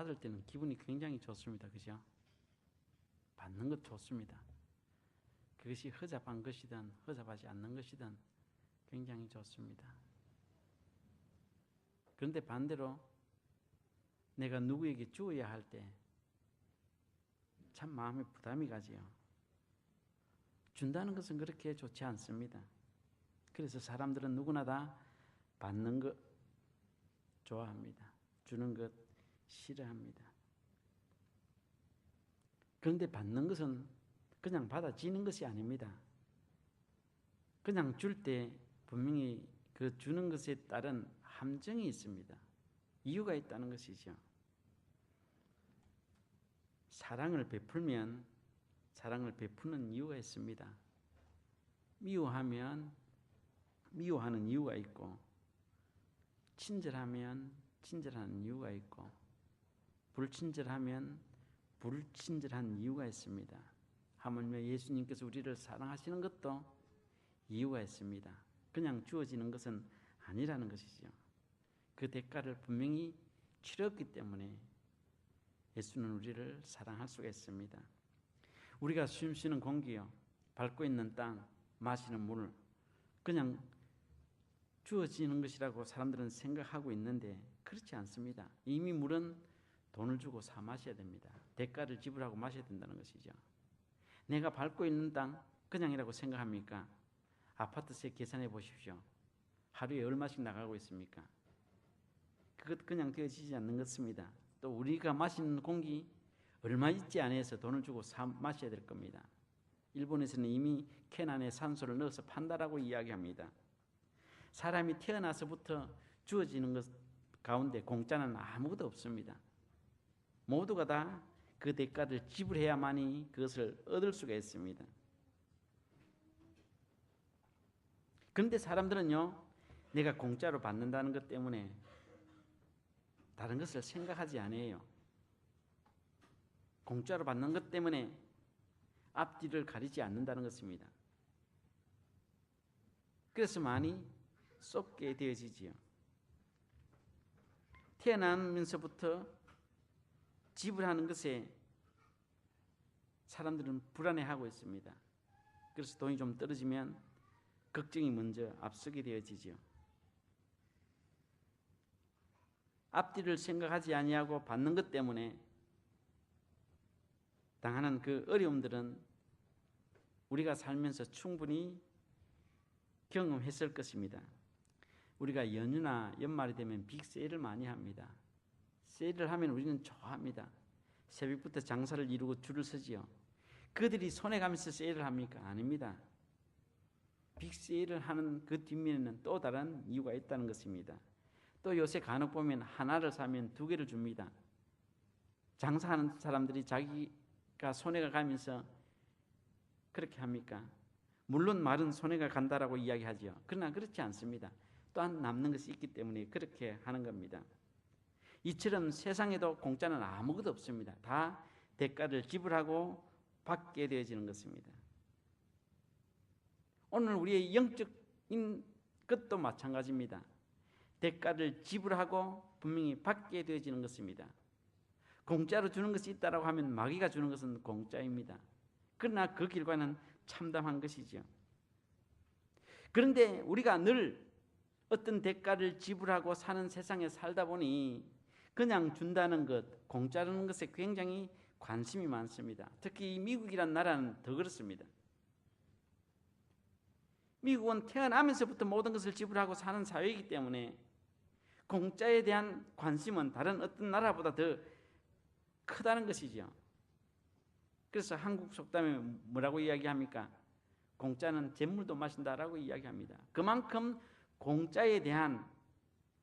받을 때는 기분이 굉장히 좋습니다. 그죠? 받는 것 좋습니다. 그것이 허접한 것이든 허접하지 않는 것이든 굉장히 좋습니다. 그런데 반대로 내가 누구에게 주어야 할 때 참 마음에 부담이 가지요. 준다는 것은 그렇게 좋지 않습니다. 그래서 사람들은 누구나 다 받는 것 좋아합니다. 주는 것 싫어합니다. 그런데 받는 것은 그냥 받아지는 것이 아닙니다. 그냥 줄 때 분명히 그 주는 것에 따른 함정이 있습니다. 이유가 있다는 것이죠. 사랑을 베풀면 사랑을 베푸는 이유가 있습니다. 미워하면 미워하는 이유가 있고, 친절하면 친절하는 이유가 있고, 불친절하면 불친절한 이유가 있습니다. 하물며 예수님께서 우리를 사랑하시는 것도 이유가 있습니다. 그냥 주어지는 것은 아니라는 것이죠. 그 대가를 분명히 치렀기 때문에 예수는 우리를 사랑할 수가 있습니다. 우리가 숨 쉬는 공기요, 밟고 있는 땅, 마시는 물, 그냥 주어지는 것이라고 사람들은 생각하고 있는데 그렇지 않습니다. 이미 물은 돈을 주고 사 마셔야 됩니다. 대가를 지불하고 마셔야 된다는 것이죠. 내가 밟고 있는 땅 그냥이라고 생각합니까? 아파트세 계산해 보십시오. 하루에 얼마씩 나가고 있습니까? 그것 그냥 되어지지 않는 것입니다. 또 우리가 마시는 공기 얼마 있지 않아서 돈을 주고 사 마셔야 될 겁니다. 일본에서는 이미 캔 안에 산소를 넣어서 판다라고 이야기합니다. 사람이 태어나서부터 주어지는 것 가운데 공짜는 아무것도 없습니다. 모두가 다 그 대가를 지불해야만이 그것을 얻을 수가 있습니다. 그런데 사람들은요, 내가 공짜로 받는다는 것 때문에 다른 것을 생각하지 않아요. 공짜로 받는 것 때문에 앞뒤를 가리지 않는다는 것입니다. 그래서 많이 쏟게 되어지지요. 태어나면서부터 지불하는 것에 사람들은 불안해하고 있습니다. 그래서 돈이 좀 떨어지면 걱정이 먼저 앞서게 되어지지요. 앞뒤를 생각하지 아니하고 받는 것 때문에 당하는 그 어려움들은 우리가 살면서 충분히 경험했을 것입니다. 우리가 연휴나 연말이 되면 빅세일을 많이 합니다. 세일을 하면 우리는 좋아합니다. 새벽부터 장사를 이루고 줄을 서지요. 그들이 손해가면서 세일을 합니까? 아닙니다. 빅세일을 하는 그 뒷면에는 또 다른 이유가 있다는 것입니다. 또 요새 간혹 보면 하나를 사면 두 개를 줍니다. 장사하는 사람들이 자기가 손해가 가면서 그렇게 합니까? 물론 말은 손해가 간다라고 이야기하죠. 그러나 그렇지 않습니다. 또한 남는 것이 있기 때문에 그렇게 하는 겁니다. 이처럼 세상에도 공짜는 아무것도 없습니다. 다 대가를 지불하고 받게 되어지는 것입니다. 오늘 우리의 영적인 것도 마찬가지입니다. 대가를 지불하고 분명히 받게 되어지는 것입니다. 공짜로 주는 것이 있다고 하면 마귀가 주는 것은 공짜입니다. 그러나 그 결과는 참담한 것이죠. 그런데 우리가 늘 어떤 대가를 지불하고 사는 세상에 살다 보니 그냥 준다는 것, 공짜라는 것에 굉장히 관심이 많습니다. 특히 미국이란 나라는 더 그렇습니다. 미국은 태어나면서부터 모든 것을 지불하고 사는 사회이기 때문에 공짜에 대한 관심은 다른 어떤 나라보다 더 크다는 것이죠. 그래서 한국 속담에 뭐라고 이야기합니까? 공짜는 잿물도 마신다라고 이야기합니다. 그만큼 공짜에 대한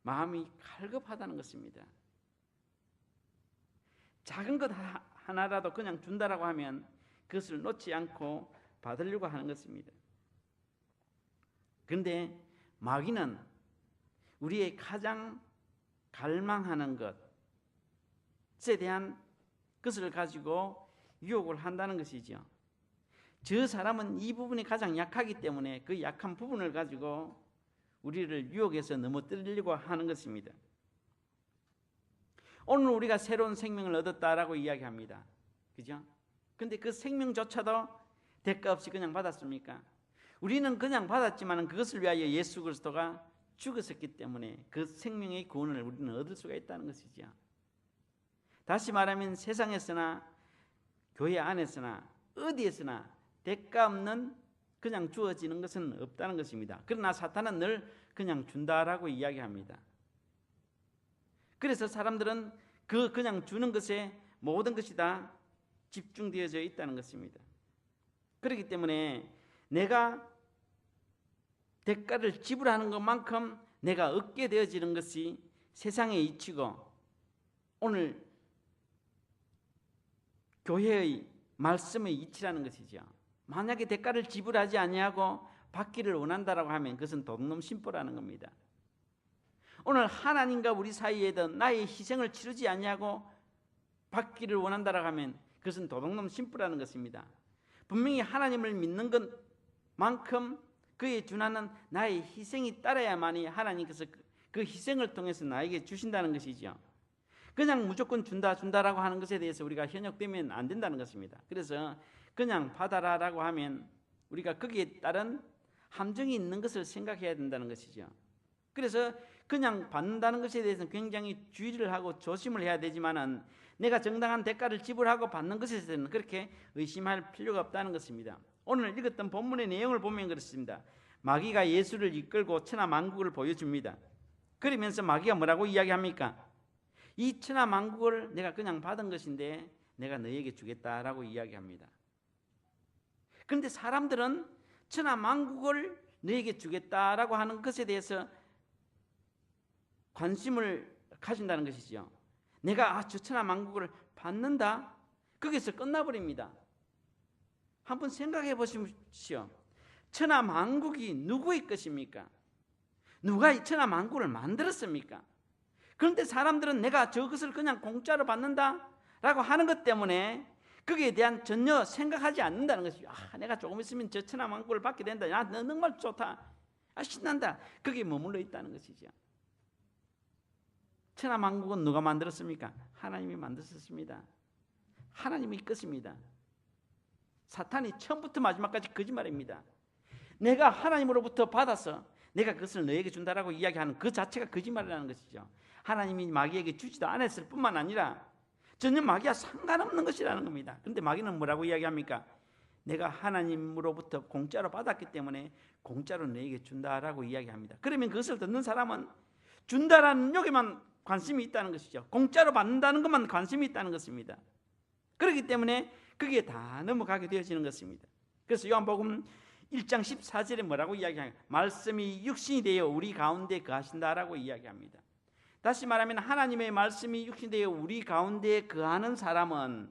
마음이 갈급하다는 것입니다. 작은 것 하나라도 그냥 준다라고 하면 그것을 놓지 않고 받으려고 하는 것입니다. 그런데 마귀는 우리의 가장 갈망하는 것에 대한 것을 가지고 유혹을 한다는 것이죠. 저 사람은 이 부분이 가장 약하기 때문에 그 약한 부분을 가지고 우리를 유혹해서 넘어뜨리려고 하는 것입니다. 오늘 우리가 새로운 생명을 얻었다라고 이야기합니다. 그죠? 근데 그 생명조차도 대가 없이 그냥 받았습니까? 우리는 그냥 받았지만 그것을 위하여 예수 그리스도가 죽으셨기 때문에 그 생명의 구원을 우리는 얻을 수가 있다는 것이죠. 다시 말하면 세상에서나 교회 안에서나 어디에서나 대가 없는 그냥 주어지는 것은 없다는 것입니다. 그러나 사탄은 늘 그냥 준다라고 이야기합니다. 그래서 사람들은 그냥 주는 것에 모든 것이 다 집중되어져 있다는 것입니다. 그렇기 때문에 내가 대가를 지불하는 것만큼 내가 얻게 되어지는 것이 세상의 이치고 오늘 교회의 말씀의 이치라는 것이죠. 만약에 대가를 지불하지 아니하고 받기를 원한다라고 하면 그것은 도둑놈 심보라는 겁니다. 오늘 하나님과 우리 사이에도 나의 희생을 치르지 아니하고 받기를 원한다라고 하면 그것은 도둑놈 심보라는 것입니다. 분명히 하나님을 믿는 것만큼 그에 준하는 나의 희생이 따라야만이 하나님께서 그 희생을 통해서 나에게 주신다는 것이죠. 그냥 무조건 준다라고 하는 것에 대해서 우리가 현혹되면 안 된다는 것입니다. 그래서 그냥 받아라라고 하면 우리가 거기에 따른 함정이 있는 것을 생각해야 된다는 것이죠. 그래서 그냥 받는다는 것에 대해서는 굉장히 주의를 하고 조심을 해야 되지만은 내가 정당한 대가를 지불하고 받는 것에 대해서는 그렇게 의심할 필요가 없다는 것입니다. 오늘 읽었던 본문의 내용을 보면 그렇습니다. 마귀가 예수를 이끌고 천하만국을 보여줍니다. 그러면서 마귀가 뭐라고 이야기합니까? 이 천하만국을 내가 그냥 받은 것인데 내가 너에게 주겠다라고 이야기합니다. 그런데 사람들은 천하만국을 너에게 주겠다라고 하는 것에 대해서 관심을 가진다는 것이죠. 내가 저 천하만국을 받는다? 거기서 끝나버립니다. 한번 생각해 보십시오. 천하만국이 누구의 것입니까? 누가 이 천하만국을 만들었습니까? 그런데 사람들은 내가 저것을 그냥 공짜로 받는다라고 하는 것 때문에 거기에 대한 전혀 생각하지 않는다는 것이죠. 내가 조금 있으면 저 천하만국을 받게 된다. 너 정말 좋다. 신난다. 거기에 머물러 있다는 것이죠. 천하만국은 누가 만들었습니까? 하나님이 만드셨습니다. 하나님이 것입니다. 사탄이 처음부터 마지막까지 거짓말입니다. 내가 하나님으로부터 받아서 내가 그것을 너에게 준다라고 이야기하는 그 자체가 거짓말이라는 것이죠. 하나님이 마귀에게 주지도 않았을 뿐만 아니라 전혀 마귀와 상관없는 것이라는 겁니다. 그런데 마귀는 뭐라고 이야기합니까? 내가 하나님으로부터 공짜로 받았기 때문에 공짜로 너에게 준다라고 이야기합니다. 그러면 그것을 듣는 사람은 준다라는 여기만 관심이 있다는 것이죠. 공짜로 받는다는 것만 관심이 있다는 것입니다. 그렇기 때문에 거기에 다 넘어가게 되어지는 것입니다. 그래서 요한복음 1장 14절에 뭐라고 이야기합니까? 말씀이 육신이 되어 우리 가운데 거하신다라고 이야기합니다. 다시 말하면 하나님의 말씀이 육신이 되어 우리 가운데 거하는 사람은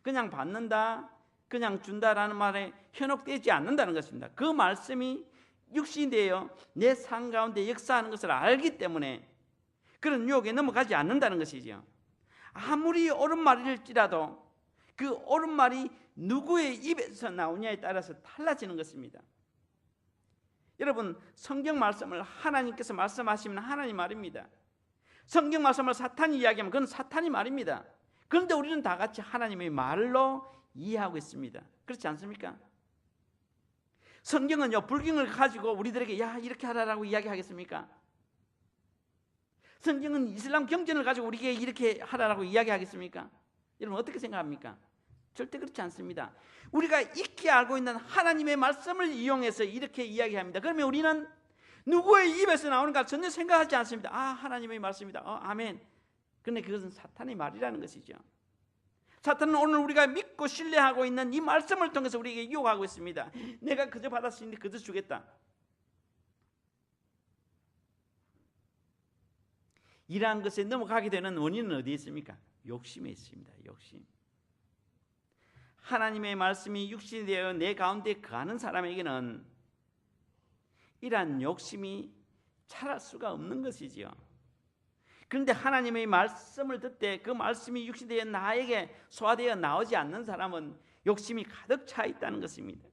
그냥 받는다, 그냥 준다라는 말에 현혹되지 않는다는 것입니다. 그 말씀이 육신이 되어 내 삶 가운데 역사하는 것을 알기 때문에 그런 유혹에 넘어가지 않는다는 것이죠. 아무리 옳은 말일지라도 그 옳은 말이 누구의 입에서 나오냐에 따라서 달라지는 것입니다. 여러분, 성경 말씀을 하나님께서 말씀하시면 하나님 말입니다. 성경 말씀을 사탄이 이야기하면 그건 사탄이 말입니다. 그런데 우리는 다 같이 하나님의 말로 이해하고 있습니다. 그렇지 않습니까? 성경은요, 불경을 가지고 우리들에게 야 이렇게 하라라고 이야기하겠습니까? 성경은 이슬람 경전을 가지고 우리에게 이렇게 하라라고 이야기하겠습니까? 여러분 어떻게 생각합니까? 절대 그렇지 않습니다. 우리가 익히 알고 있는 하나님의 말씀을 이용해서 이렇게 이야기합니다. 그러면 우리는 누구의 입에서 나오는가 전혀 생각하지 않습니다. 하나님의 말씀이다. 아멘. 그런데 그것은 사탄의 말이라는 것이죠. 사탄은 오늘 우리가 믿고 신뢰하고 있는 이 말씀을 통해서 우리에게 유혹하고 있습니다. 내가 그저 받았으니 그저 주겠다. 이러한 것에 넘어가게 되는 원인은 어디에 있습니까? 욕심에 있습니다. 욕심. 하나님의 말씀이 육신이 되어 내 가운데 거하는 사람에게는 이러한 욕심이 차랄 수가 없는 것이지요. 그런데 하나님의 말씀을 듣되 그 말씀이 육신이 되어 나에게 소화되어 나오지 않는 사람은 욕심이 가득 차 있다는 것입니다.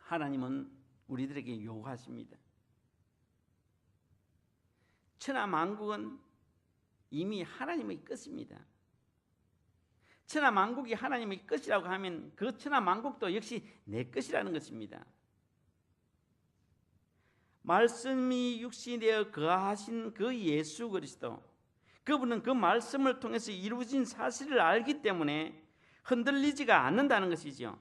하나님은 우리들에게 요구하십니다. 천하만국은 이미 하나님의 것입니다. 천하만국이 하나님의 것이라고 하면 그 천하만국도 역시 내 것이라는 것입니다. 말씀이 육신이 되어 거하신 그 예수 그리스도, 그분은 그 말씀을 통해서 이루어진 사실을 알기 때문에 흔들리지가 않는다는 것이죠.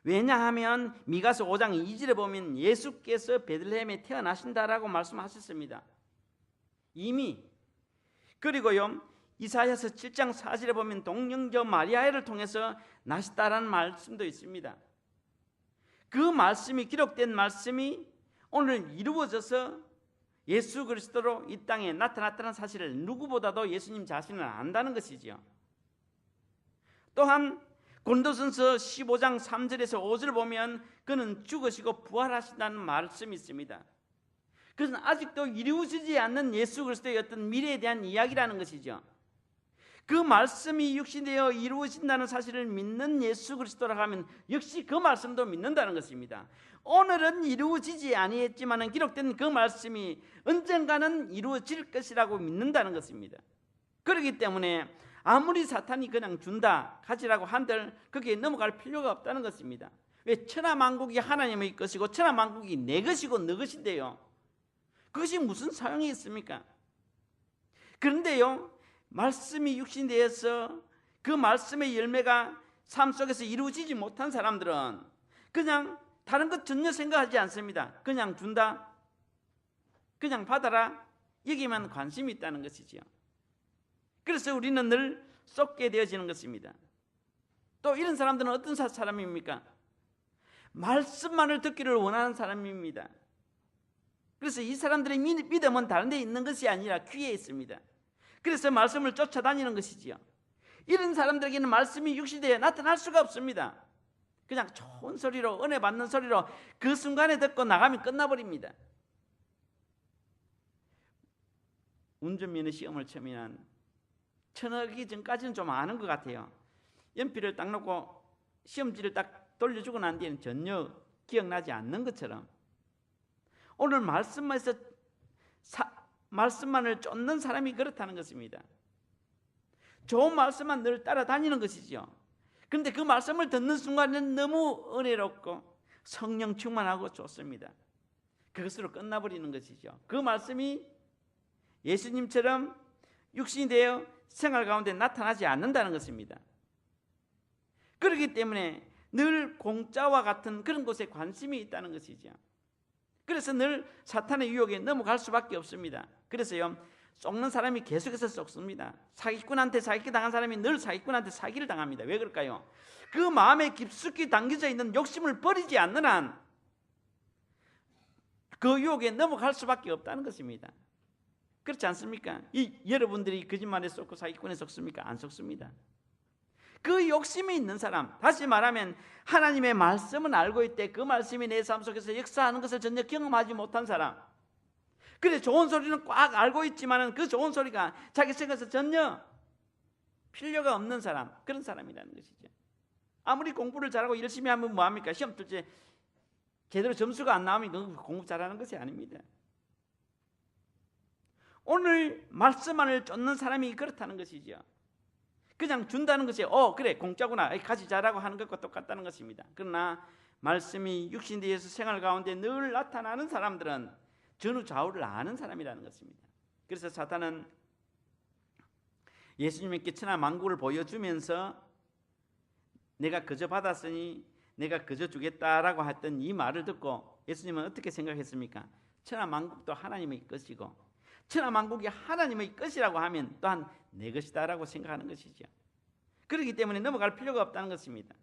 왜냐하면 미가서 5장 2절에 보면 예수께서 베들레헴에 태어나신다라고 말씀하셨습니다. 이미. 그리고요 이사야서 7장 4절에 보면 동령녀 마리아를 통해서 나시다라는 말씀도 있습니다. 그 말씀이 기록된 말씀이 오늘 이루어져서 예수 그리스도로 이 땅에 나타났다는 사실을 누구보다도 예수님 자신은 안다는 것이지요. 또한 고린도전서 15장 3절에서 5절을 보면 그는 죽으시고 부활하신다는 말씀이 있습니다. 그것은 아직도 이루어지지 않는 예수 그리스도의 어떤 미래에 대한 이야기라는 것이죠. 그 말씀이 육신되어 이루어진다는 사실을 믿는 예수 그리스도라고 하면 역시 그 말씀도 믿는다는 것입니다. 오늘은 이루어지지 아니했지만 기록된 그 말씀이 언젠가는 이루어질 것이라고 믿는다는 것입니다. 그렇기 때문에 아무리 사탄이 그냥 준다 가지라고 한들 거기에 넘어갈 필요가 없다는 것입니다. 왜? 천하만국이 하나님의 것이고 천하만국이 내 것이고 너 것인데요, 그것이 무슨 소용이 있습니까? 그런데요 말씀이 육신되어서 그 말씀의 열매가 삶 속에서 이루어지지 못한 사람들은 그냥 다른 것 전혀 생각하지 않습니다. 그냥 준다, 그냥 받아라, 여기만 관심이 있다는 것이지요. 그래서 우리는 늘 쏟게 되어지는 것입니다. 또 이런 사람들은 어떤 사람입니까? 말씀만을 듣기를 원하는 사람입니다. 그래서 이 사람들의 믿음은 다른 데 있는 것이 아니라 귀에 있습니다. 그래서 말씀을 쫓아다니는 것이지요. 이런 사람들에게는 말씀이 육신되어 나타날 수가 없습니다. 그냥 좋은 소리로, 은혜 받는 소리로 그 순간에 듣고 나가면 끝나버립니다. 운전면허 시험을 치면 쳐넣기 전까지는 좀 아는 것 같아요. 연필을 딱 놓고 시험지를 딱 돌려주고 난 뒤에는 전혀 기억나지 않는 것처럼 오늘 말씀만을 쫓는 사람이 그렇다는 것입니다. 좋은 말씀만 늘 따라다니는 것이죠. 그런데 그 말씀을 듣는 순간에는 너무 은혜롭고 성령 충만하고 좋습니다. 그것으로 끝나버리는 것이죠. 그 말씀이 예수님처럼 육신이 되어 생활 가운데 나타나지 않는다는 것입니다. 그렇기 때문에 늘 공짜와 같은 그런 곳에 관심이 있다는 것이죠. 그래서 늘 사탄의 유혹에 넘어갈 수밖에 없습니다. 그래서요 속는 사람이 계속해서 속습니다. 사기꾼한테 사기 당한 사람이 늘 사기꾼한테 사기를 당합니다. 왜 그럴까요? 그 마음에 깊숙이 담겨져 있는 욕심을 버리지 않는 한 그 유혹에 넘어갈 수밖에 없다는 것입니다. 그렇지 않습니까? 여러분들이 거짓말에 속고 사기꾼에 속습니까? 안 속습니다. 그 욕심이 있는 사람, 다시 말하면 하나님의 말씀은 알고 있대 그 말씀이 내 삶 속에서 역사하는 것을 전혀 경험하지 못한 사람, 그래 좋은 소리는 꽉 알고 있지만 그 좋은 소리가 자기 생각에서 전혀 필요가 없는 사람, 그런 사람이라는 것이죠. 아무리 공부를 잘하고 열심히 하면 뭐합니까? 시험 뜰 때 제대로 점수가 안 나오면 공부 잘하는 것이 아닙니다. 오늘 말씀만을 쫓는 사람이 그렇다는 것이죠. 그냥 준다는 것이 그래 공짜구나 같이 잘하고 하는 것과 똑같다는 것입니다. 그러나 말씀이 육신되어서 생활 가운데 늘 나타나는 사람들은 전후 좌우를 아는 사람이라는 것입니다. 그래서 사탄은 예수님께 천하만국을 보여주면서 내가 그저 받았으니 내가 그저 주겠다라고 했던 이 말을 듣고 예수님은 어떻게 생각했습니까? 천하만국도 하나님의 것이고 천하만국이 하나님의 것이라고 하면 또한 내 것이다라고 생각하는 것이죠. 그렇기 때문에 넘어갈 필요가 없다는 것입니다.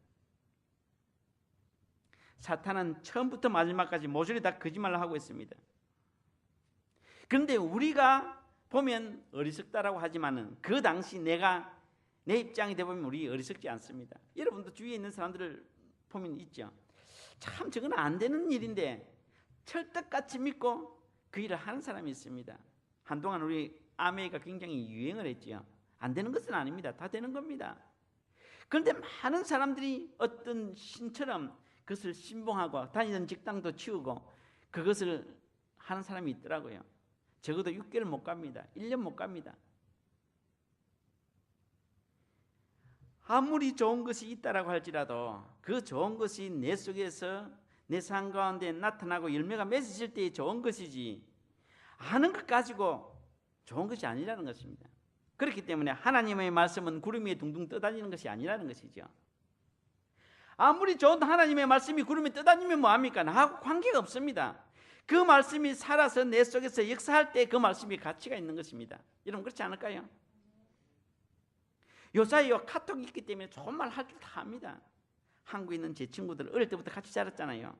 사탄은 처음부터 마지막까지 모조리 다 거짓말을 하고 있습니다. 그런데 우리가 보면 어리석다라고 하지만은 그 당시 내 입장이 되보면 우리 어리석지 않습니다. 여러분도 주위에 있는 사람들을 보면 있죠. 참 저건 안 되는 일인데 철떡같이 믿고 그 일을 하는 사람이 있습니다. 한동안 우리 아메이가 굉장히 유행을 했죠. 안 되는 것은 아닙니다. 다 되는 겁니다. 그런데 많은 사람들이 어떤 신처럼 그것을 신봉하고 다니던 직장도 치우고 그것을 하는 사람이 있더라고요. 적어도 6개월 못 갑니다. 1년 못 갑니다. 아무리 좋은 것이 있다라고 할지라도 그 좋은 것이 내 속에서 내 삶 가운데 나타나고 열매가 맺어질 때의 좋은 것이지 아는 것 가지고 좋은 것이 아니라는 것입니다. 그렇기 때문에 하나님의 말씀은 구름 위에 둥둥 떠다니는 것이 아니라는 것이죠. 아무리 좋은 하나님의 말씀이 구름 위에 떠다니면 뭐합니까? 나하고 관계가 없습니다. 그 말씀이 살아서 내 속에서 역사할 때 그 말씀이 가치가 있는 것입니다. 여러분 그렇지 않을까요? 요사이 카톡이 있기 때문에 좋은 말 할 줄 다 합니다. 한국에 있는 제 친구들 어릴 때부터 같이 자랐잖아요.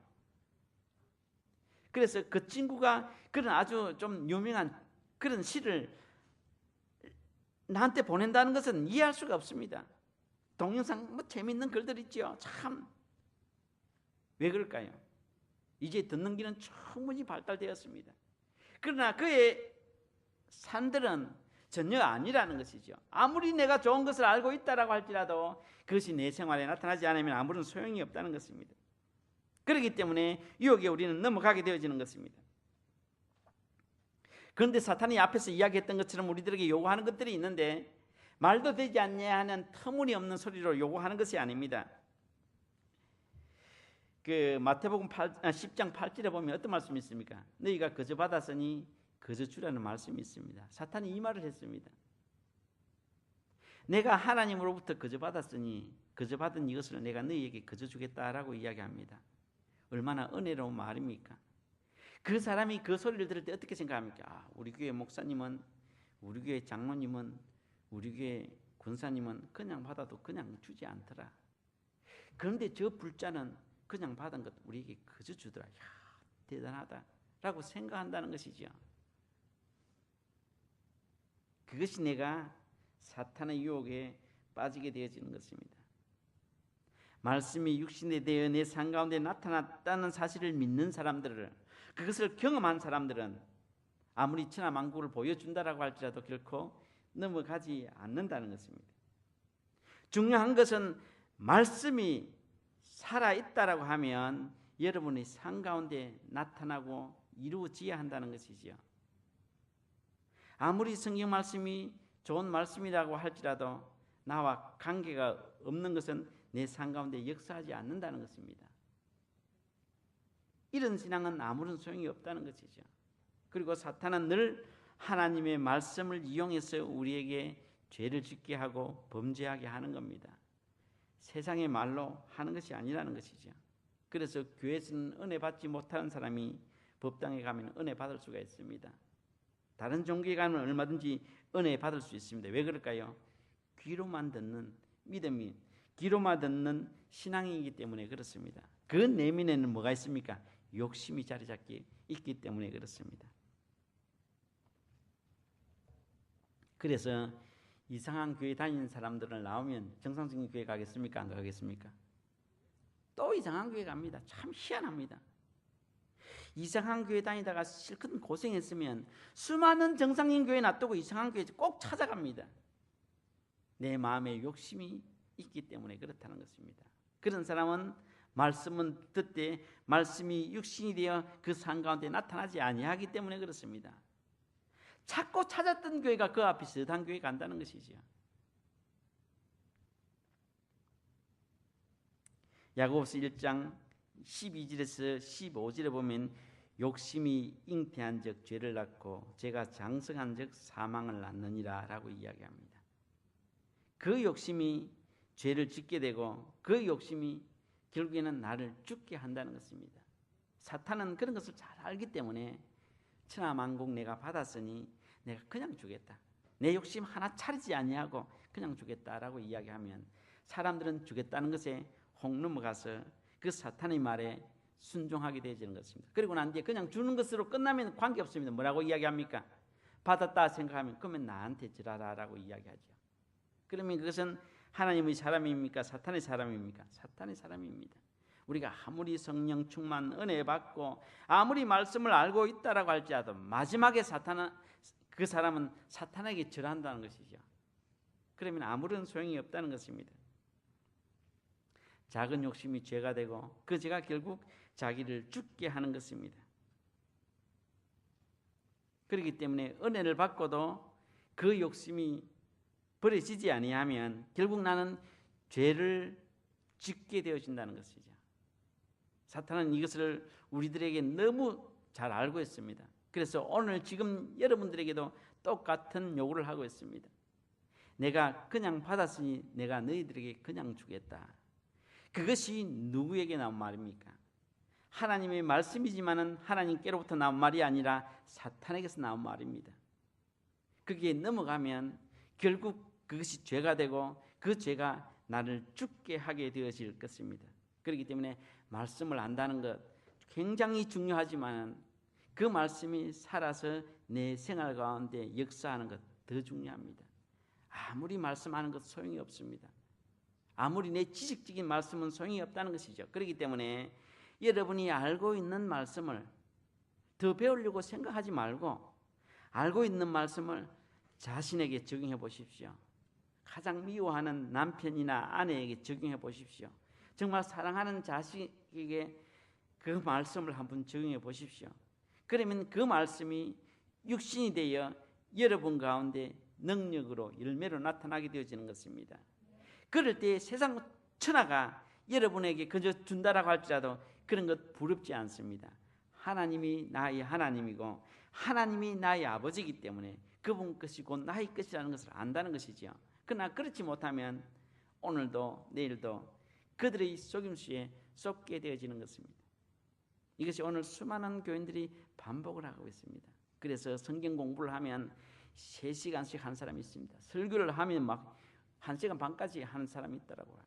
그래서 그 친구가 그런 아주 좀 유명한 그런 시를 나한테 보낸다는 것은 이해할 수가 없습니다. 동영상 뭐 재밌는 글들 있죠. 참 왜 그럴까요? 이제 듣는 기는 충분히 발달되었습니다. 그러나 그의 산들은 전혀 아니라는 것이죠. 아무리 내가 좋은 것을 알고 있다라고 할지라도 그것이 내 생활에 나타나지 않으면 아무런 소용이 없다는 것입니다. 그렇기 때문에 유혹에 우리는 넘어가게 되어지는 것입니다. 그런데 사탄이 앞에서 이야기했던 것처럼 우리들에게 요구하는 것들이 있는데 말도 되지 않냐 하는 터무니없는 소리로 요구하는 것이 아닙니다. 그 마태복음 10장 8절에 보면 어떤 말씀이 있습니까? 너희가 거저 받았으니 거저 주라는 말씀이 있습니다. 사탄이 이 말을 했습니다. 내가 하나님으로부터 거저 받았으니 거저 받은 이것을 내가 너희에게 거저 주겠다라고 이야기합니다. 얼마나 은혜로운 말입니까? 그 사람이 그 소리를 들을 때 어떻게 생각합니까? 우리 교회 목사님은, 우리 교회 장로님은, 우리 교회 권사님은 그냥 받아도 그냥 주지 않더라. 그런데 저 불자는 그냥 받은 것 우리에게 거저 주더라. 야, 대단하다라고 생각한다는 것이죠. 그것이 내가 사탄의 유혹에 빠지게 되어지는 것입니다. 말씀이 육신에 대해 내 삶 가운데 나타났다는 사실을 믿는 사람들을, 그것을 경험한 사람들은 아무리 천하만국을 보여준다라고 할지라도 결코 넘어가지 않는다는 것입니다. 중요한 것은 말씀이 살아있다라고 하면 여러분의 삶 가운데 나타나고 이루어져야 한다는 것이지요. 아무리 성경 말씀이 좋은 말씀이라고 할지라도 나와 관계가 없는 것은 내 삶 가운데 역사하지 않는다는 것입니다. 이런 신앙은 아무런 소용이 없다는 것이죠. 그리고 사탄은 늘 하나님의 말씀을 이용해서 우리에게 죄를 짓게 하고 범죄하게 하는 겁니다. 세상의 말로 하는 것이 아니라는 것이죠. 그래서 교회에서는 은혜 받지 못하는 사람이 법당에 가면 은혜 받을 수가 있습니다. 다른 종교에 가면 얼마든지 은혜 받을 수 있습니다. 왜 그럴까요? 귀로만 듣는 믿음이, 귀로만 듣는 신앙이기 때문에 그렇습니다. 그 내면에는 뭐가 있습니까? 욕심이 자리 잡기 있기 때문에 그렇습니다. 그래서 이상한 교회 다니는 사람들을 나오면 정상적인 교회 가겠습니까? 안 가겠습니까? 또 이상한 교회 갑니다. 참 희한합니다. 이상한 교회 다니다가 실컷 고생했으면 수많은 정상인 교회 놔두고 이상한 교회 꼭 찾아갑니다. 내 마음에 욕심이 있기 때문에 그렇다는 것입니다. 그런 사람은 말씀은 듣되 말씀이 육신이 되어 그 삶 가운데 나타나지 아니하기 때문에 그렇습니다. 찾고 찾았던 교회가 그 앞에 비슷한 교회 간다는 것이죠. 야고보서 1장 12절에서 15절에 보면 욕심이 잉태한 적 죄를 낳고 죄가 장성한 적 사망을 낳느니라 라고 이야기합니다. 그 욕심이 죄를 짓게 되고 그 욕심이 결국에는 나를 죽게 한다는 것입니다. 사탄은 그런 것을 잘 알기 때문에 천하만국 내가 받았으니 내가 그냥 주겠다. 내 욕심 하나 차리지 아니하고 그냥 주겠다라고 이야기하면 사람들은 주겠다는 것에 혹 넘어가서 그 사탄의 말에 순종하게 되어지는 것입니다. 그리고 난 뒤에 그냥 주는 것으로 끝나면 관계없습니다. 뭐라고 이야기합니까? 받았다 생각하면 그러면 나한테 주라라고 이야기하죠. 그러면 그것은 하나님의 사람입니까? 사탄의 사람입니까? 사탄의 사람입니다. 우리가 아무리 성령 충만 은혜 받고 아무리 말씀을 알고 있다라고 할지라도 마지막에 그 사람은 사탄에게 절한다는 것이죠. 그러면 아무런 소용이 없다는 것입니다. 작은 욕심이 죄가 되고 그 죄가 결국 자기를 죽게 하는 것입니다. 그렇기 때문에 은혜를 받고도 그 욕심이 버려지지 아니하면 결국 나는 죄를 짓게 되어진다는 것이죠. 사탄은 이것을 우리들에게 너무 잘 알고 있습니다. 그래서 오늘 지금 여러분들에게도 똑같은 요구를 하고 있습니다. 내가 그냥 받았으니 내가 너희들에게 그냥 주겠다. 그것이 누구에게 나온 말입니까? 하나님의 말씀이지만은 하나님께로부터 나온 말이 아니라 사탄에게서 나온 말입니다. 거기에 넘어가면 결국 그것이 죄가 되고 그 죄가 나를 죽게 하게 되어질 것입니다. 그렇기 때문에 말씀을 안다는 것 굉장히 중요하지만 그 말씀이 살아서 내 생활 가운데 역사하는 것 더 중요합니다. 아무리 말씀하는 것 소용이 없습니다. 아무리 내 지식적인 말씀은 소용이 없다는 것이죠. 그렇기 때문에 여러분이 알고 있는 말씀을 더 배우려고 생각하지 말고 알고 있는 말씀을 자신에게 적용해 보십시오. 가장 미워하는 남편이나 아내에게 적용해 보십시오. 정말 사랑하는 자식에게 그 말씀을 한번 적용해 보십시오. 그러면 그 말씀이 육신이 되어 여러분 가운데 능력으로 열매로 나타나게 되어지는 것입니다. 그럴 때 세상 천하가 여러분에게 그저 준다라고 할지라도 그런 것 부럽지 않습니다. 하나님이 나의 하나님이고 하나님이 나의 아버지이기 때문에 그분 것이 곧 나의 것이라는 것을 안다는 것이지요. 그러나 그렇지 못하면 오늘도 내일도 그들의 속임수에 쏟게 되어지는 것입니다. 이것이 오늘 수많은 교인들이 반복을 하고 있습니다. 그래서 성경 공부를 하면 3시간씩 한 사람이 있습니다. 설교를 하면 막 1시간 반까지 하는 사람이 있더라고요.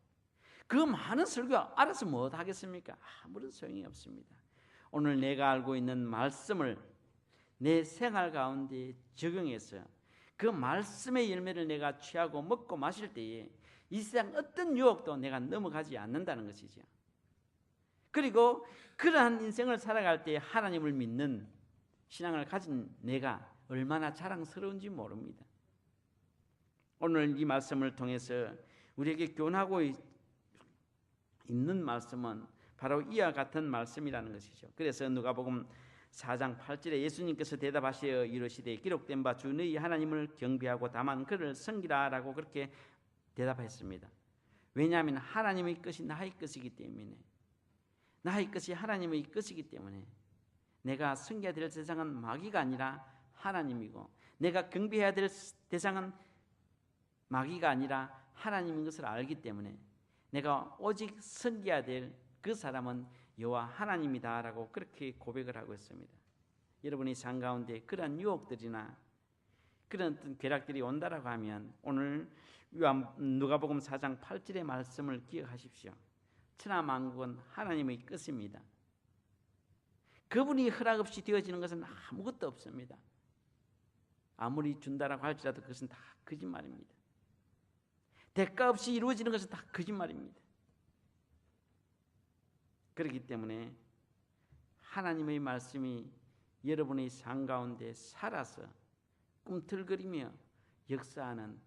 그 많은 설교 알아서 뭐 하겠습니까? 아무런 소용이 없습니다. 오늘 내가 알고 있는 말씀을 내 생활 가운데 적용해서 그 말씀의 열매를 내가 취하고 먹고 마실 때에 이 세상 어떤 유혹도 내가 넘어가지 않는다는 것이죠. 그리고 그러한 인생을 살아갈 때 하나님을 믿는 신앙을 가진 내가 얼마나 자랑스러운지 모릅니다. 오늘 이 말씀을 통해서 우리에게 교훈하고 있는 말씀은 바로 이와 같은 말씀이라는 것이죠. 그래서 누가복음 4장 8절에 예수님께서 대답하시어 이르시되 기록된 바 주 너희 하나님을 경배하고 다만 그를 섬기라라고 그렇게 대답했습니다. 왜냐하면 하나님의 것이 나의 것이기 때문에, 나의 것이 하나님의 것이기 때문에 내가 섬겨야 될 대상은 마귀가 아니라 하나님이고 내가 경배해야 될 대상은 마귀가 아니라 하나님인 것을 알기 때문에 내가 오직 섬겨야 될 그 사람은 여호와 하나님이다라고 그렇게 고백을 하고 있습니다. 여러분의 삶 가운데 그런 유혹들이나 그런 어떤 괴락들이 온다라고 하면 오늘 누가복음 4장 8절의 말씀을 기억하십시오. 천하만국은 하나님의 것입니다. 그분이 허락 없이 되어지는 것은 아무것도 없습니다. 아무리 준다라고 할지라도 그것은 다 거짓말입니다. 대가 없이 이루어지는 것은 다 거짓말입니다. 그렇기 때문에 하나님의 말씀이 여러분의 삶 가운데 살아서 꿈틀거리며 역사하는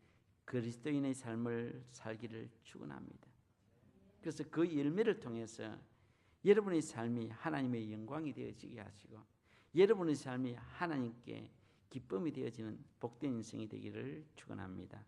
그리스도인의 삶을 살기를 축원합니다. 그래서 그 열매를 통해서 여러분의 삶이 하나님의 영광이 되어지게 하시고 여러분의 삶이 하나님께 기쁨이 되어지는 복된 인생이 되기를 축원합니다.